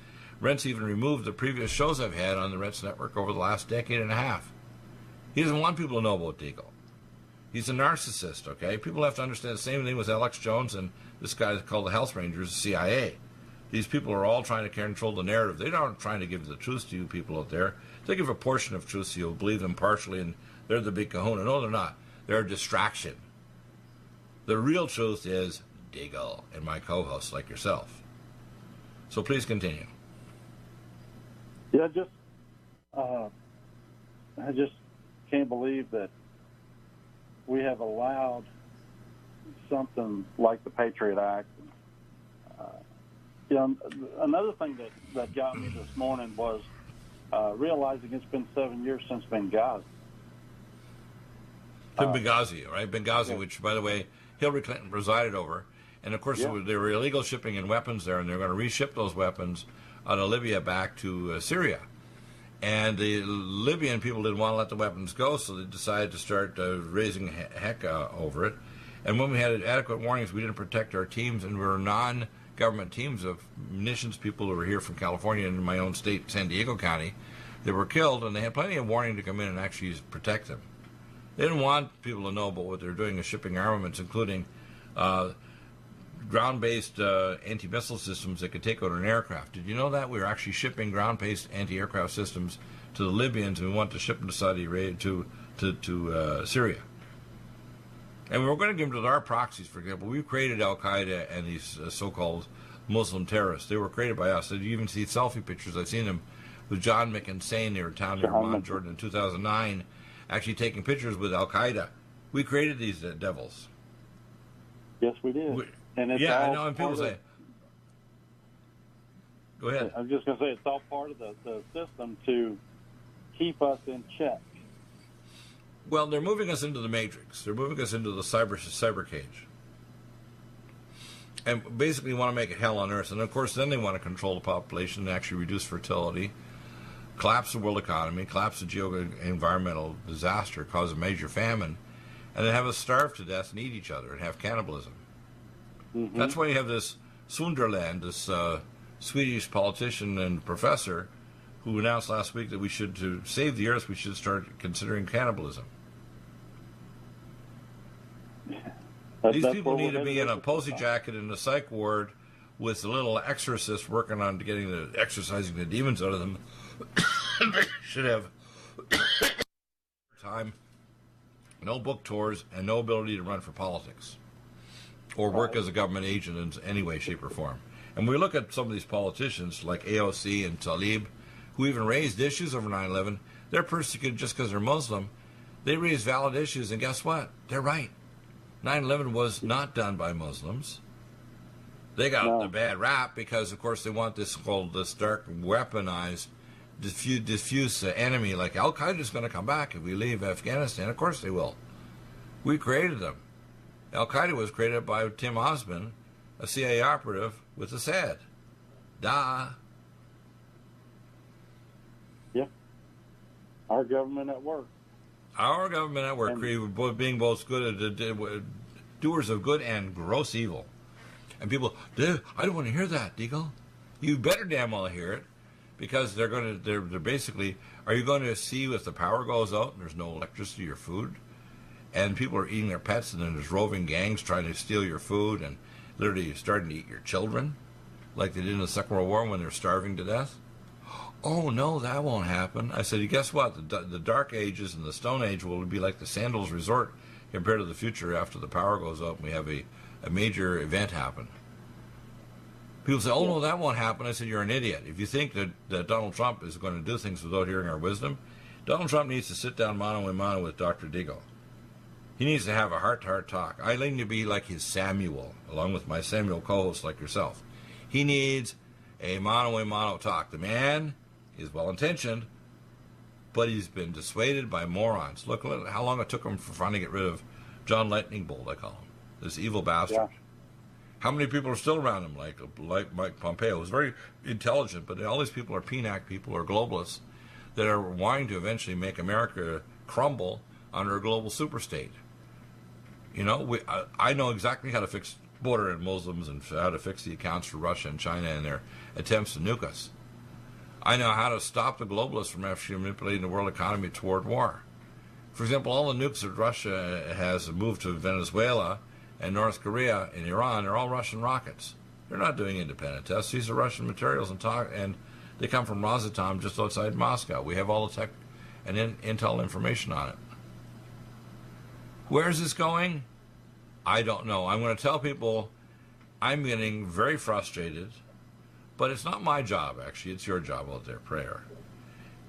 Rents even removed the previous shows I've had on the Rents Network over the last decade and a half. He doesn't want people to know about Deagle. He's a narcissist, okay? People have to understand the same thing with Alex Jones and this guy called the Health Rangers, the CIA. These people are all trying to control the narrative. They aren't trying to give the truth to you people out there. They give a portion of truth so you'll believe them partially and they're the big kahuna. No, they're not. They're a distraction. The real truth is Deagle and my co-hosts like yourself. So please continue. Yeah, I just can't believe that we have allowed something like the Patriot Act. Another thing that got me this morning was realizing it's been 7 years since Benghazi. Benghazi, right? Benghazi, yeah. Which, by the way, Hillary Clinton presided over. And, of course, there were illegal shipping in weapons there, and they're going to reship those weapons out of Libya back to Syria. And the Libyan people didn't want to let the weapons go, so they decided to start raising heck over it. And when we had adequate warnings, we didn't protect our teams, and we were non-government teams of munitions people who were here from California and in my own state, San Diego County, that were killed, and they had plenty of warning to come in and actually protect them. They didn't want people to know about what they're doing with shipping armaments, including ground-based anti-missile systems that could take out an aircraft. Did you know that? We were actually shipping ground-based anti-aircraft systems to the Libyans, and we want to ship them to Saudi Arabia, to Syria. And we were going to give them to our proxies, for example. We created Al-Qaeda and these so-called Muslim terrorists. They were created by us. You even see selfie pictures. I've seen them with John McInsane. They were down near Mount Jordan in 2009, actually taking pictures with Al-Qaeda. We created these devils. Yes, we did. And it's yeah, all I know, and people say, go ahead. I'm just going to say it's all part of the system to keep us in check. Well, they're moving us into the matrix. They're moving us into the cyber cage. And basically want to make it hell on earth. And, of course, then they want to control the population and actually reduce fertility, collapse the world economy, collapse the geo-environmental disaster, cause a major famine, and then have us starve to death and eat each other and have cannibalism. Mm-hmm. That's why you have this Sunderland, this Swedish politician and professor, who announced last week that to save the earth, we should start considering cannibalism. These people need to be in a posy jacket in a psych ward with a little exorcist working on exorcising the demons out of them. They should have time, no book tours, and no ability to run for politics or work as a government agent in any way, shape, or form. And we look at some of these politicians like AOC and Tlaib, who even raised issues over 9/11. They're persecuted just because they're Muslim. They raise valid issues, and guess what? They're right. 9/11 was not done by Muslims. They got the bad rap because, of course, they want this dark, weaponized, diffuse enemy like Al-Qaeda is going to come back if we leave Afghanistan. Of course they will. We created them. Al-Qaeda was created by Tim Osman, a CIA operative with Assad. Duh. Yeah. Our government at work. Our government at work, being both good doers of good and gross evil. And people, I don't want to hear that, Deagle. You better damn well hear it, because they're basically, are you going to see if the power goes out and there's no electricity or food, and people are eating their pets, and then there's roving gangs trying to steal your food and literally starting to eat your children, like they did in the Second World War when they're starving to death? Oh, no, that won't happen. I said, guess what? The Dark Ages and the Stone Age will be like the Sandals Resort compared to the future after the power goes out and we have a major event happen. People say, oh, no, that won't happen. I said, you're an idiot. If you think that Donald Trump is going to do things without hearing our wisdom, Donald Trump needs to sit down mano a mano with Dr. Deagle. He needs to have a heart-to-heart talk. I need to be like his Samuel, along with my Samuel co-host like yourself. He needs a mano talk. The man is well-intentioned, but he's been dissuaded by morons. Look how long it took him for trying to get rid of John Lightning Bolt, I call him, this evil bastard. Yeah. How many people are still around him, like Mike Pompeo, who's very intelligent, but all these people are PNAC people or globalists that are wanting to eventually make America crumble under a global superstate. You know, I know exactly how to fix border and Muslims and how to fix the accounts for Russia and China and their attempts to nuke us. I know how to stop the globalists from actually manipulating the world economy toward war. For example, all the nukes that Russia has moved to Venezuela and North Korea and Iran are all Russian rockets. They're not doing independent tests. These are Russian materials, and they come from Rosatom just outside Moscow. We have all the tech and intel information on it. Where is this going? I don't know. I'm going to tell people I'm getting very frustrated, but it's not my job, actually. It's your job out there, prayer.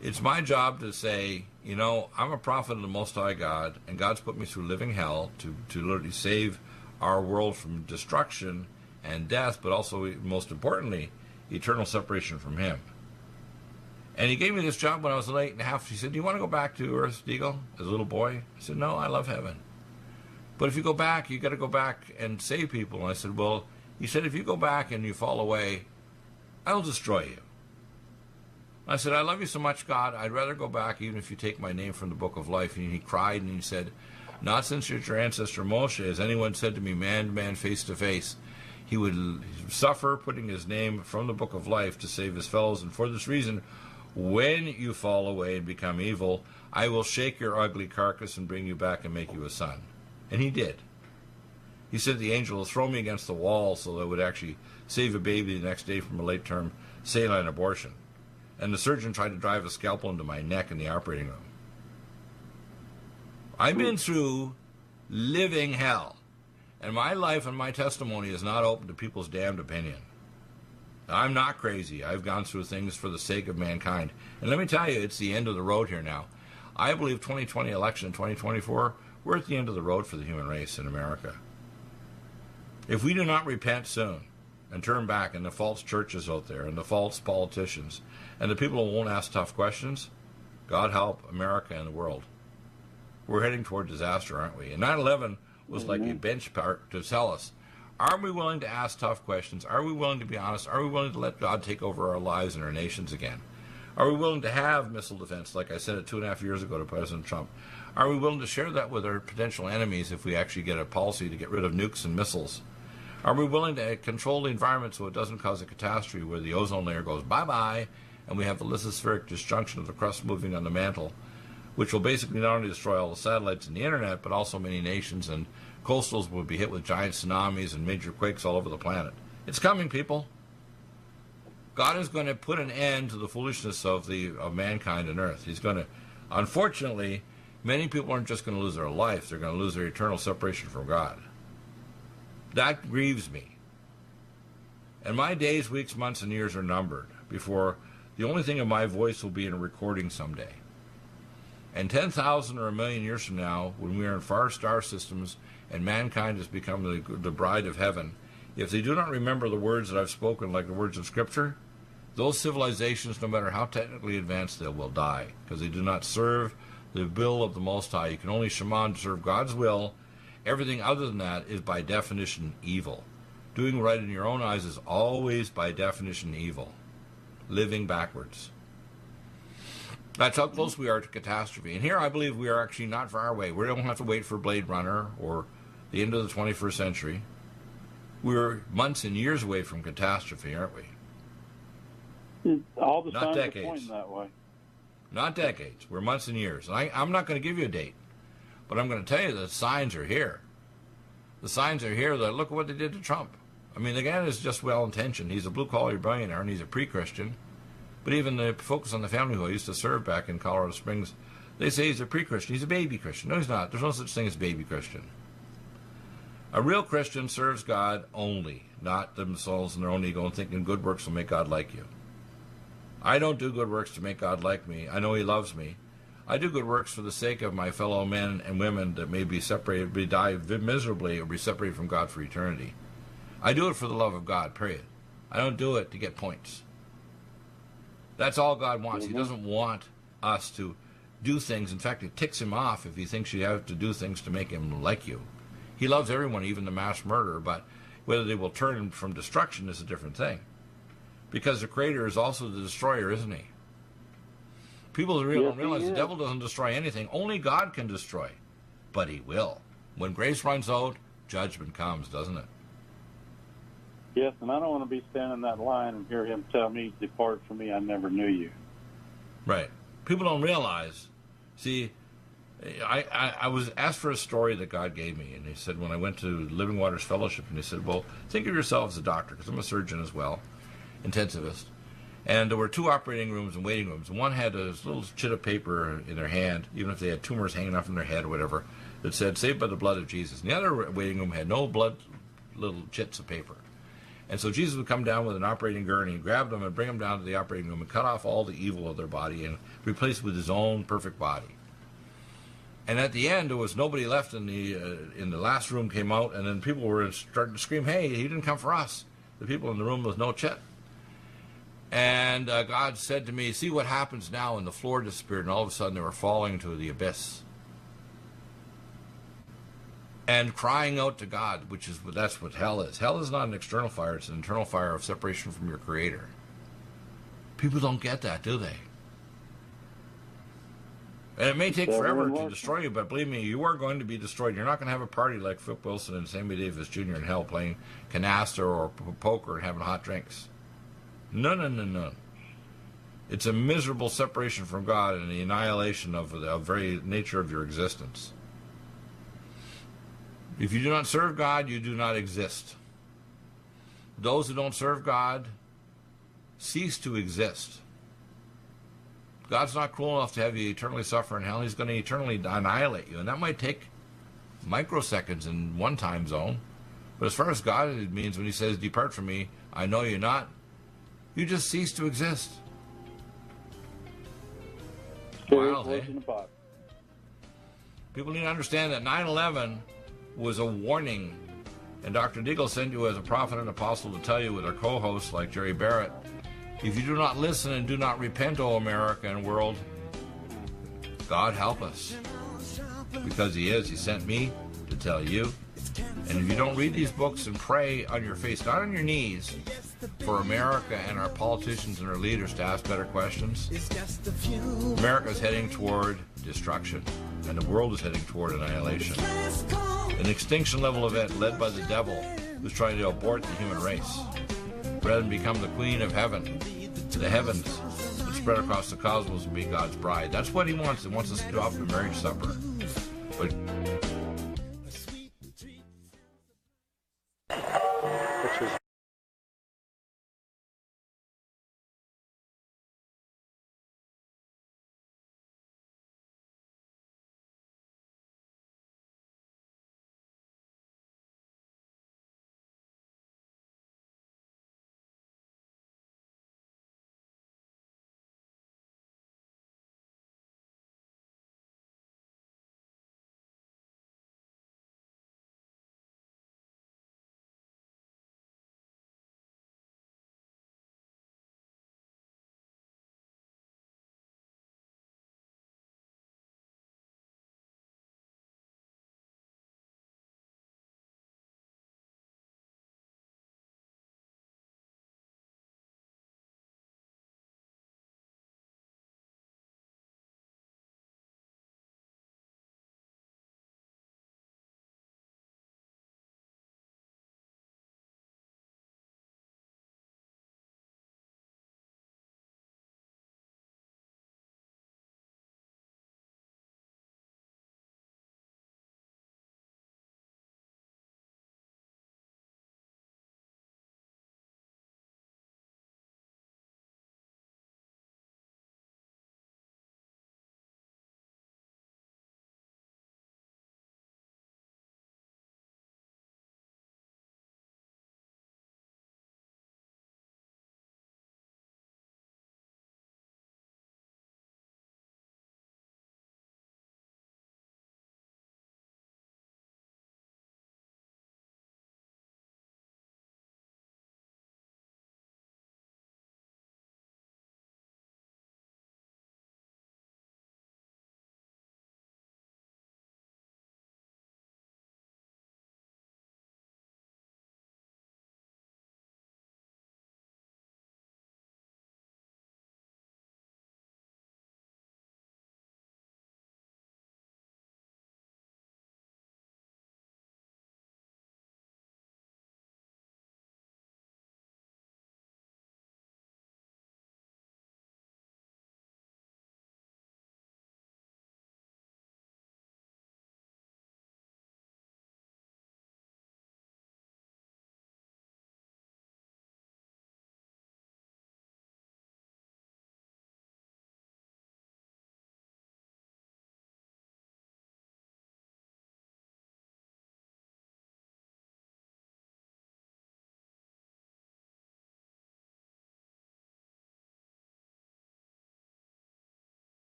It's my job to say, you know, I'm a prophet of the Most High God, and God's put me through living hell to literally save our world from destruction and death, but also, most importantly, eternal separation from Him. And He gave me this job when I was 8 and a half. He said, do you want to go back to Earth, Deagle, as a little boy? I said, no, I love heaven. But if you go back, you got to go back and save people. And I said, well, he said, if you go back and you fall away, I'll destroy you. I said, I love you so much, God, I'd rather go back even if you take my name from the book of life. And he cried and he said, not since your ancestor Moshe has anyone said to me, man to man, face to face, he would suffer putting his name from the book of life to save his fellows. And for this reason, when you fall away and become evil, I will shake your ugly carcass and bring you back and make you a son. And he did. He said the angel will throw me against the wall so that I would actually save a baby the next day from a late-term saline abortion. And the surgeon tried to drive a scalpel into my neck in the operating room. I've been through living hell, and my life and my testimony is not open to people's damned opinion. I'm not crazy. I've gone through things for the sake of mankind. And let me tell you, it's the end of the road here now. I believe 2020 election, 2024, we're at the end of the road for the human race in America. If we do not repent soon and turn back, and the false churches out there and the false politicians and the people who won't ask tough questions, God help America and the world. We're heading toward disaster, aren't we? And 9/11 was like a benchmark to tell us, are we willing to ask tough questions? Are we willing to be honest? Are we willing to let God take over our lives and our nations again? Are we willing to have missile defense, like I said it 2.5 years ago to President Trump? Are we willing to share that with our potential enemies if we actually get a policy to get rid of nukes and missiles? Are we willing to control the environment so it doesn't cause a catastrophe where the ozone layer goes bye-bye and we have the lithospheric disjunction of the crust moving on the mantle, which will basically not only destroy all the satellites and the internet, but also many nations, and coastals will be hit with giant tsunamis and major quakes all over the planet. It's coming, people. God is going to put an end to the foolishness of mankind and earth. He's going to, unfortunately, many people aren't just going to lose their life, they're going to lose their eternal separation from God. That grieves me. And my days, weeks, months, and years are numbered before the only thing of my voice will be in a recording someday. And 10,000 or 1 million years from now, when we are in far star systems and mankind has become the bride of heaven, if they do not remember the words that I've spoken, like the words of Scripture, those civilizations, no matter how technically advanced, they will die, because they do not serve the will of the Most High. You can only shaman to serve God's will. Everything other than that is by definition evil. Doing right in your own eyes is always by definition evil. Living backwards. That's how close we are to catastrophe. And here I believe we are actually not far away. We don't have to wait for Blade Runner or the end of the 21st century. We're months and years away from catastrophe, aren't we? All the Not signs decades. are pointing that way. Not decades. We're months and years. And I'm not going to give you a date, but I'm going to tell you that the signs are here. The signs are here that look at what they did to Trump. I mean, the guy is just well-intentioned. He's a blue-collar billionaire, and he's a pre-Christian. But even the folks on the family who I used to serve back in Colorado Springs, they say he's a pre-Christian. He's a baby Christian. No, he's not. There's no such thing as baby Christian. A real Christian serves God only, not themselves and their own ego, and thinking good works will make God like you. I don't do good works to make God like me. I know he loves me. I do good works for the sake of my fellow men and women that may be separated, may die miserably, or be separated from God for eternity. I do it for the love of God, period. I don't do it to get points. That's all God wants. He doesn't want us to do things. In fact, it ticks him off if he thinks you have to do things to make him like you. He loves everyone, even the mass murderer, but whether they will turn from destruction is a different thing. Because the Creator is also the destroyer, isn't he? People don't realize the devil doesn't destroy anything. Only God can destroy. But he will. When grace runs out, judgment comes, doesn't it? Yes, and I don't want to be standing in that line and hear him tell me, depart from me, I never knew you. Right. People don't realize. See, I was asked for a story that God gave me, and he said, when I went to Living Waters Fellowship, and he said, well, think of yourself as a doctor, because I'm a surgeon as well, intensivist. And there were 2 operating rooms and waiting rooms, and one had a little chit of paper in their hand, even if they had tumors hanging off in their head or whatever, that said, saved by the blood of Jesus. And the other waiting room had no blood, little chits of paper. And so Jesus would come down with an operating gurney and grab them and bring them down to the operating room and cut off all the evil of their body and replace it with his own perfect body. And at the end, there was nobody left in the last room came out, and then people were starting to scream, hey, he didn't come for us. The people in the room with no chit. And God said to me, see what happens now, and the floor disappeared, and all of a sudden they were falling to the abyss. And crying out to God, that's what hell is. Hell is not an external fire, it's an internal fire of separation from your Creator. People don't get that, do they? And it may take forever to destroy you, but believe me, you are going to be destroyed. You're not going to have a party like Flip Wilson and Sammy Davis Jr. in hell playing canasta or poker and having hot drinks. No. It's a miserable separation from God and the annihilation of the very nature of your existence. If you do not serve God, you do not exist. Those who don't serve God cease to exist. God's not cruel enough to have you eternally suffer in hell. He's going to eternally annihilate you. And that might take microseconds in one time zone. But as far as God, it means when he says, depart from me, I know you not, you just cease to exist. Wild, eh? People need to understand that 9/11 was a warning. And Dr. Deagle sent you as a prophet and apostle to tell you with our co-hosts like Jerry Barrett, if you do not listen and do not repent, O America and world, God help us. Because he is. He sent me to tell you. And if you don't read these books and pray on your face, not on your knees, for America and our politicians and our leaders to ask better questions, America is heading toward destruction, and the world is heading toward annihilation. An extinction level event led by the devil who's trying to abort the human race, rather than become the queen of heaven, the heavens, and spread across the cosmos and be God's bride. That's what he wants. He wants us to go off to marriage supper. But